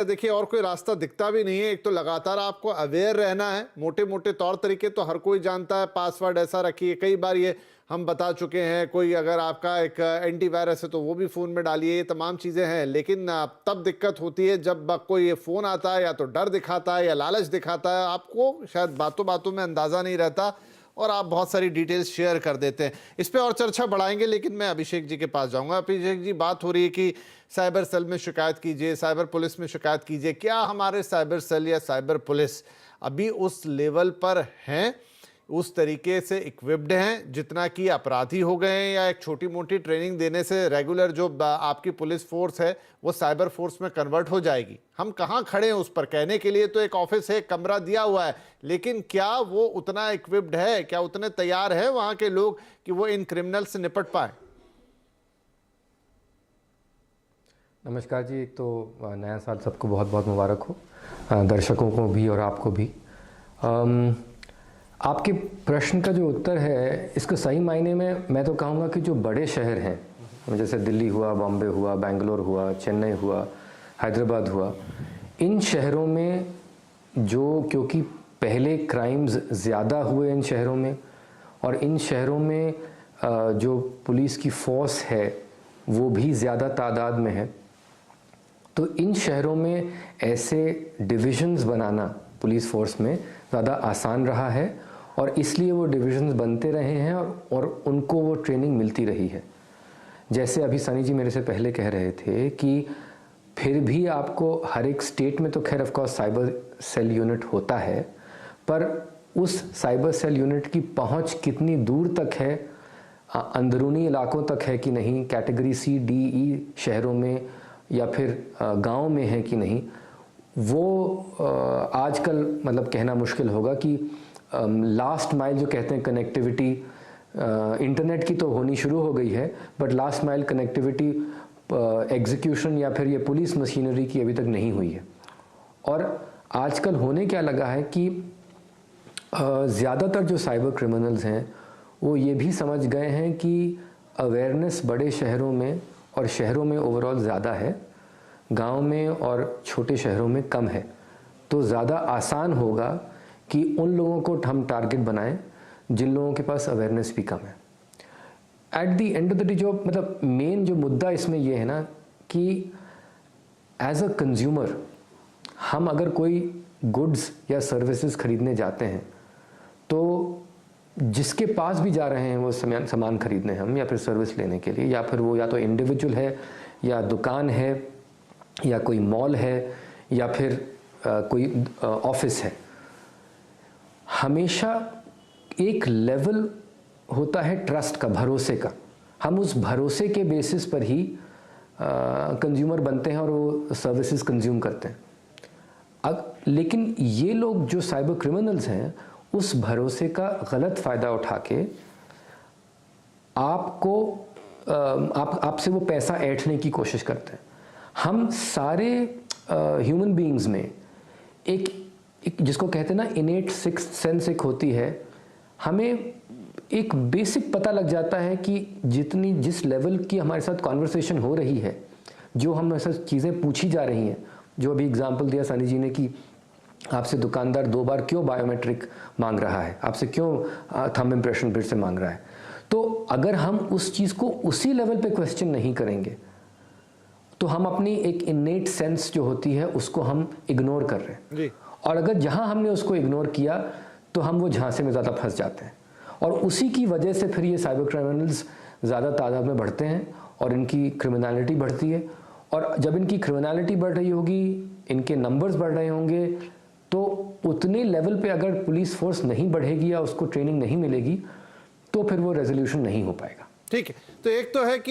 देखिए और कोई रास्ता दिखता भी नहीं है। एक तो लगातार आपको अवेयर रहना है, मोटे मोटे तौर तरीके तो हर कोई जानता है, पासवर्ड ऐसा रखिए, कई बार ये हम बता चुके हैं। कोई अगर आपका एक एंटीवायरस है तो वो भी फ़ोन में डालिए, ये तमाम चीज़ें हैं। लेकिन तब दिक्कत होती है जब कोई ये फ़ोन आता है, या तो डर दिखाता है या लालच दिखाता है, आपको शायद बातों बातों में अंदाज़ा नहीं रहता और आप बहुत सारी डिटेल्स शेयर कर देते हैं। इस पे और चर्चा बढ़ाएंगे, लेकिन मैं अभिषेक जी के पास जाऊंगा। अभिषेक जी, बात हो रही है कि साइबर सेल में शिकायत कीजिए, साइबर पुलिस में शिकायत कीजिए। क्या हमारे साइबर सेल या साइबर पुलिस अभी उस लेवल पर हैं, उस तरीके से इक्विप्ड हैं जितना कि अपराधी हो गए हैं, या एक छोटी मोटी ट्रेनिंग देने से रेगुलर जो आपकी पुलिस फोर्स है वो साइबर फोर्स में कन्वर्ट हो जाएगी? हम कहाँ खड़े हैं उस पर? कहने के लिए तो एक ऑफिस है, एक कमरा दिया हुआ है, लेकिन क्या वो उतना इक्विप्ड है, क्या उतने तैयार है वहां के लोग कि वो इन क्रिमिनल से निपट पाए? नमस्कार जी, एक तो नया साल सबको बहुत बहुत मुबारक हो, दर्शकों को भी और आपको भी। आपके प्रश्न का जो उत्तर है, इसको सही मायने में मैं तो कहूँगा कि जो बड़े शहर हैं, जैसे दिल्ली हुआ, बॉम्बे हुआ, बेंगलोर हुआ, चेन्नई हुआ, हैदराबाद हुआ, इन शहरों में जो, क्योंकि पहले क्राइम्स ज़्यादा हुए इन शहरों में, और इन शहरों में जो पुलिस की फोर्स है वो भी ज़्यादा तादाद में है, तो इन शहरों में ऐसे डिविजन्स बनाना पुलिस फोर्स में ज़्यादा आसान रहा है, और इसलिए वो डिविजन्स बनते रहे हैं और उनको वो ट्रेनिंग मिलती रही है। जैसे अभी सनी जी मेरे से पहले कह रहे थे कि फिर भी आपको हर एक स्टेट में तो खैर of course cyber cell unit होता है, पर उस साइबर सेल यूनिट की पहुंच कितनी दूर तक है, अंदरूनी इलाकों तक है कि नहीं, कैटेगरी सी डी ई शहरों में या फिर गांव में है कि नहीं, वो आजकल मतलब कहना मुश्किल होगा कि लास्ट माइल जो कहते हैं कनेक्टिविटी, इंटरनेट की तो होनी शुरू हो गई है, but last mile connectivity execution या फिर ये पुलिस मशीनरी की अभी तक नहीं हुई है। और आजकल होने क्या लगा है कि ज़्यादातर जो साइबर क्रिमिनल्स हैं वो ये भी समझ गए हैं कि अवेयरनेस बड़े शहरों में और शहरों में ओवरऑल ज़्यादा है, गांव में और छोटे शहरों में कम है। तो ज़्यादा आसान होगा कि उन लोगों को हम टारगेट बनाएं जिन लोगों के पास अवेयरनेस भी कम है। At the end of the day जो मतलब मेन जो मुद्दा इसमें ये है ना कि एज अ कंज्यूमर हम अगर कोई गुड्स या सर्विसेज खरीदने जाते हैं तो जिसके पास भी जा रहे हैं वो सामान खरीदने हम या फिर सर्विस लेने के लिए, या फिर वो या तो इंडिविजुअल है या दुकान है या कोई मॉल है या फिर कोई ऑफिस है, हमेशा एक लेवल होता है ट्रस्ट का, भरोसे का। हम उस भरोसे के बेसिस पर ही कंज्यूमर बनते हैं और वो सर्विसेज कंज्यूम करते हैं। अब लेकिन ये लोग जो साइबर क्रिमिनल्स हैं उस भरोसे का गलत फ़ायदा उठा के आपको आपसे वो पैसा ऐंठने की कोशिश करते हैं। हम सारे ह्यूमन बीइंग्स में एक जिसको कहते हैं ना इनेट सिक्स्थ सेंस एक होती है, हमें एक बेसिक पता लग जाता है कि जिस लेवल की हमारे साथ कॉन्वर्सेशन हो रही है, जो हम ऐसा चीज़ें पूछी जा रही हैं, जो अभी एग्जांपल दिया सनी जी ने कि आपसे दुकानदार 2 बार क्यों बायोमेट्रिक मांग रहा है, आपसे क्यों थंब इम्प्रेशन फिर से मांग रहा है, तो अगर हम उस चीज़ को उसी लेवल पे क्वेश्चन नहीं करेंगे तो हम अपनी एक इनेट सेंस जो होती है उसको हम इग्नोर कर रहे हैं जी। और अगर जहां हमने उसको इग्नोर किया तो हम वो झांसे में ज़्यादा फंस जाते हैं, और उसी की वजह से फिर ये साइबर क्रिमिनल्स ज़्यादा तादाद में बढ़ते हैं और इनकी क्रिमिनलिटी बढ़ती है। और जब इनकी क्रिमिनलिटी बढ़ रही होगी, इनके नंबर्स बढ़ रहे होंगे, तो उतने लेवल पे अगर पुलिस फोर्स नहीं बढ़ेगी या उसको ट्रेनिंग नहीं मिलेगी तो फिर वो रेजोल्यूशन नहीं हो पाएगा। ठीक है, तो एक तो है कि